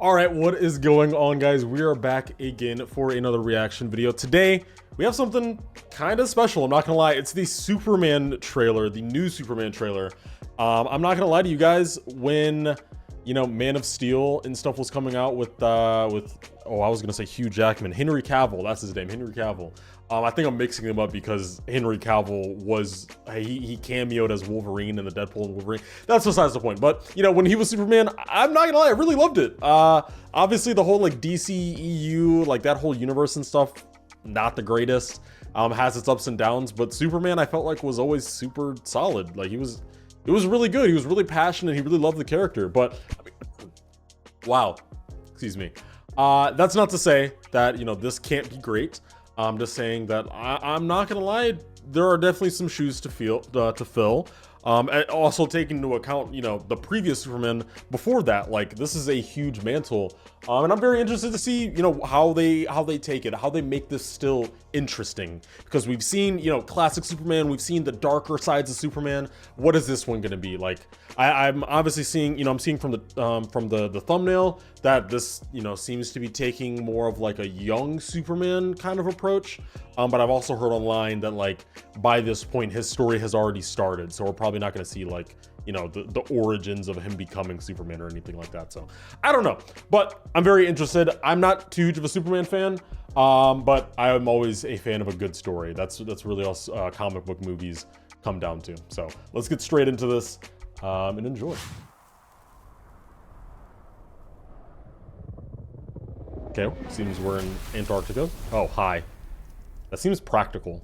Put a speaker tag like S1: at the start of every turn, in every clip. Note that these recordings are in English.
S1: All right, what is going on, guys? We are back again for another reaction video. Today, we have something kind of special. I'm not gonna lie. It's the Superman trailer, the new Superman trailer. I'm not gonna lie to you guys. When, you know, Man of Steel and stuff was coming out with I was gonna say Hugh Jackman, Henry Cavill. That's his name, Henry Cavill. I think I'm mixing them up because Henry Cavill was, he cameoed as Wolverine in the Deadpool and Wolverine. That's besides the point. But, you know, when he was Superman, I'm not gonna lie, I really loved it. Obviously the whole like DCEU, like that whole universe and stuff, not the greatest. Has its ups and downs, but Superman I felt like was always super solid. Like it was really good. He was really passionate. He really loved the character. But I mean, wow, excuse me. That's not to say that, you know, this can't be great. I'm just saying that I'm not gonna lie, there are definitely some shoes to fill. And also taking into account, you know, the previous Superman before that, like this is a huge mantle. And I'm very interested to see, you know, how they take it, how they make this still interesting. Because we've seen, you know, classic Superman, we've seen the darker sides of Superman. What is this one gonna be? Like, I'm obviously seeing, you know, I'm seeing from the thumbnail that this, you know, seems to be taking more of like a young Superman kind of approach. But I've also heard online that like by this point his story has already started, so we're probably not going to see like, you know, the origins of him becoming Superman or anything like that. So I don't know, but I'm very interested. I'm not too huge of a Superman fan, but I am always a fan of a good story. That's really all comic book movies come down to. So let's get straight into this and enjoy. Okay, seems we're in Antarctica. Oh, hi. That seems practical.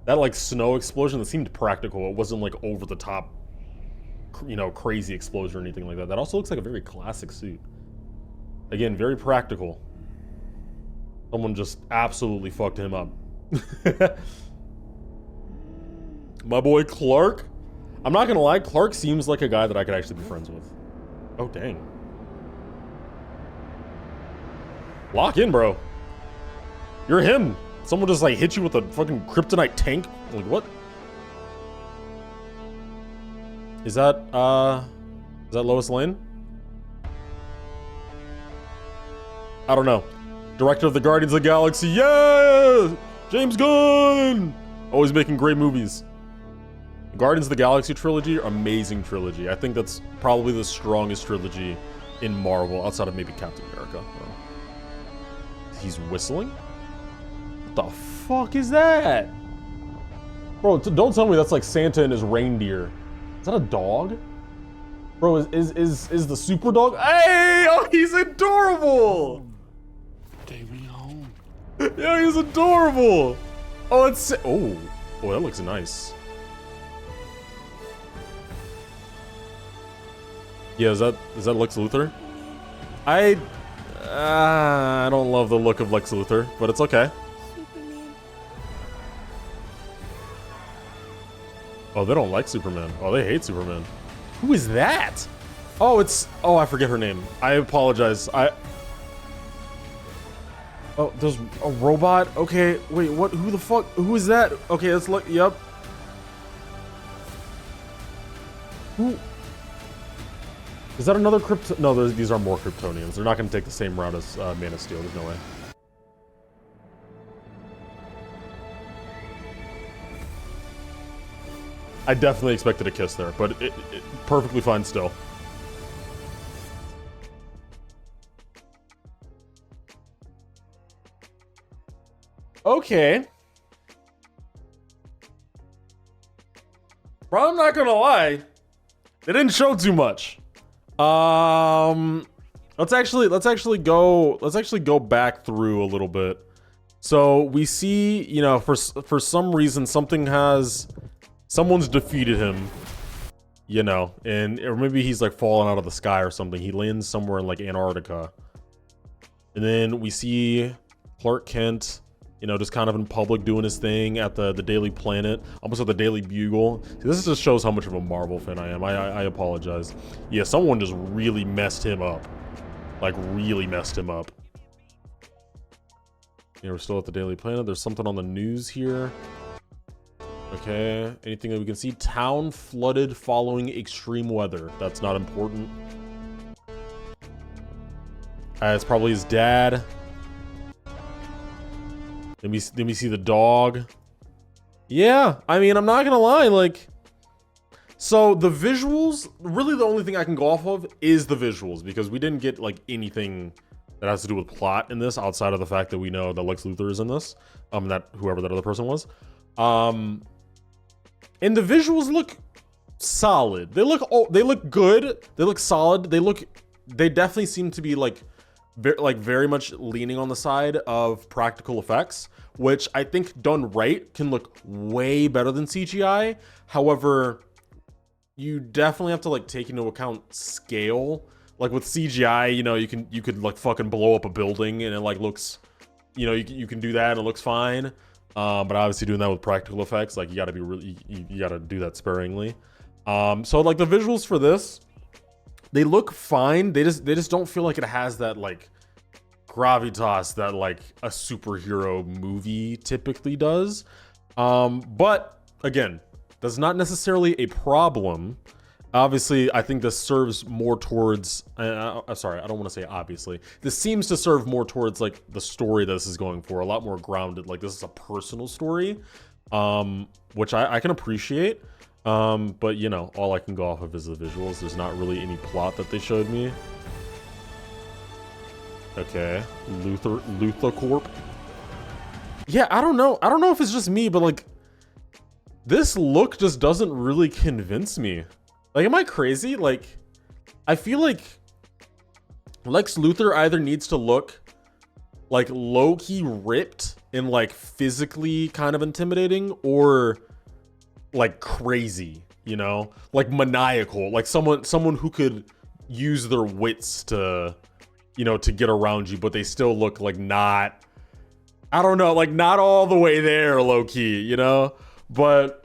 S1: That like snow explosion, that seemed practical. It wasn't like over the top, you know, crazy explosion or anything like that. That also looks like a very classic suit. Again, very practical. Someone just absolutely fucked him up. My boy Clark. I'm not gonna lie, Clark seems like a guy that I could actually be friends with. Oh, dang. Lock in, bro. You're him. Someone just like hit you with a fucking kryptonite tank. Like what? Is that Lois Lane? I don't know. Director of the Guardians of the Galaxy. Yeah! James Gunn! Always making great movies. Guardians of the Galaxy trilogy, amazing trilogy. I think that's probably the strongest trilogy in Marvel outside of maybe Captain America. He's whistling? What the fuck is that? Bro, don't tell me that's like Santa and his reindeer. Is that a dog? Bro, is the super dog? Hey, oh, he's adorable.
S2: Take me home.
S1: Yeah, he's adorable. Oh, it's, oh, that looks nice. Yeah, is that Lex Luthor? I don't love the look of Lex Luthor, but it's okay.
S3: Superman.
S1: Oh, they don't like Superman. Oh, they hate Superman. Who is that? Oh, oh, I forget her name. I apologize. Oh, there's a robot? Okay, wait, what? Who the fuck? Who is that? Okay, let's look. Yep. Who? Is that another Krypton? No, these are more Kryptonians. They're not going to take the same route as Man of Steel. There's no way. I definitely expected a kiss there, but it perfectly fine still. Okay. Bro, I'm not gonna lie. They didn't show too much. Let's actually go back through a little bit. So we see, you know, for some reason someone's defeated him, you know, or maybe he's like fallen out of the sky or something. He lands somewhere in like Antarctica. And then we see Clark Kent, you know, just kind of in public doing his thing at the Daily Planet, almost at the Daily Bugle. See, this just shows how much of a Marvel fan I am. I apologize. Yeah, someone just really messed him up. Like, really messed him up. Yeah, we're still at the Daily Planet. There's something on the news here. Okay, anything that we can see? Town flooded following extreme weather. That's not important. It's probably his dad. Let me see the dog. Yeah, I mean, I'm not gonna lie, like, so the visuals, really the only thing I can go off of is the visuals, because we didn't get like anything that has to do with plot in this outside of the fact that we know that Lex Luthor is in this, that whoever that other person was. And the visuals look solid. They look good. They look solid. They definitely seem to be like very much leaning on the side of practical effects, which I think done right can look way better than CGI. However, you definitely have to like take into account scale. Like with CGI, you know, you could like fucking blow up a building and it like looks, you know, you can do that and it looks fine. But obviously doing that with practical effects, like you gotta be really, you gotta do that sparingly. So like the visuals for this, they look fine. They just don't feel like it has that like gravitas that like a superhero movie typically does. But again, that's not necessarily a problem. Obviously, I think this serves more towards, sorry, I don't want to say obviously. This seems to serve more towards like the story that this is going for, a lot more grounded. Like this is a personal story, which I can appreciate. But you know, all I can go off of is the visuals. There's not really any plot that they showed me. Okay, Luthor Corp. Yeah, I don't know. I don't know if it's just me, but like this look just doesn't really convince me. Like, am I crazy? Like, I feel like Lex Luthor either needs to look like low-key ripped and like physically kind of intimidating, or like crazy, you know, like maniacal, like someone who could use their wits to, you know, to get around you, but they still look like not, I don't know, like not all the way there low-key, you know. But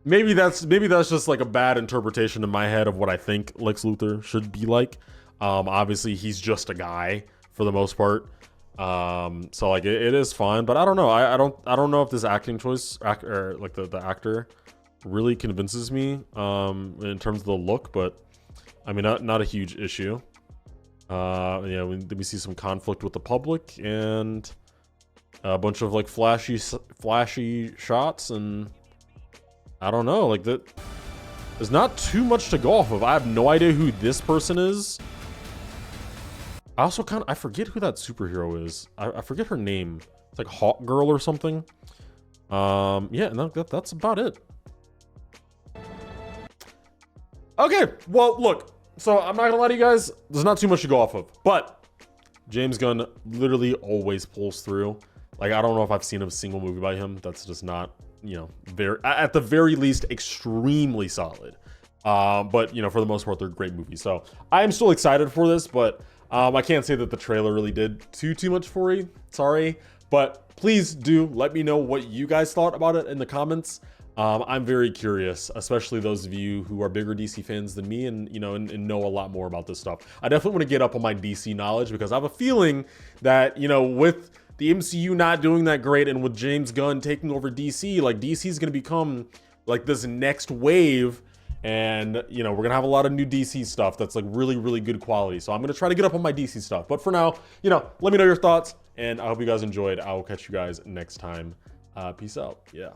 S1: maybe that's just like a bad interpretation in my head of what I think Lex Luthor should be like. Obviously he's just a guy for the most part. So like it is fine, but I don't know. I don't know if this acting choice or like the actor really convinces me in terms of the look, but I mean not a huge issue. Yeah, we see some conflict with the public and a bunch of like flashy shots, and I don't know, like that. There's not too much to go off of. I have no idea who this person is. I also I forget who that superhero is. I forget her name. It's like Hawk Girl or something. Yeah, and that's about it. Okay, well, look. So I'm not gonna lie to you guys. There's not too much to go off of, but James Gunn literally always pulls through. Like, I don't know if I've seen a single movie by him that's just not, you know, at the very least, extremely solid. But you know, for the most part, they're great movies. So I am still excited for this, but I can't say that the trailer really did too much for you. Sorry, but please do let me know what you guys thought about it in the comments. I'm very curious, especially those of you who are bigger DC fans than me, and you know, and know a lot more about this stuff. I definitely want to get up on my DC knowledge, because I have a feeling that, you know, with the MCU not doing that great and with James Gunn taking over DC, like DC is going to become like this next wave. And, you know, we're going to have a lot of new DC stuff that's like really, really good quality. So I'm going to try to get up on my DC stuff. But for now, you know, let me know your thoughts, and I hope you guys enjoyed. I will catch you guys next time. Peace out. Yeah.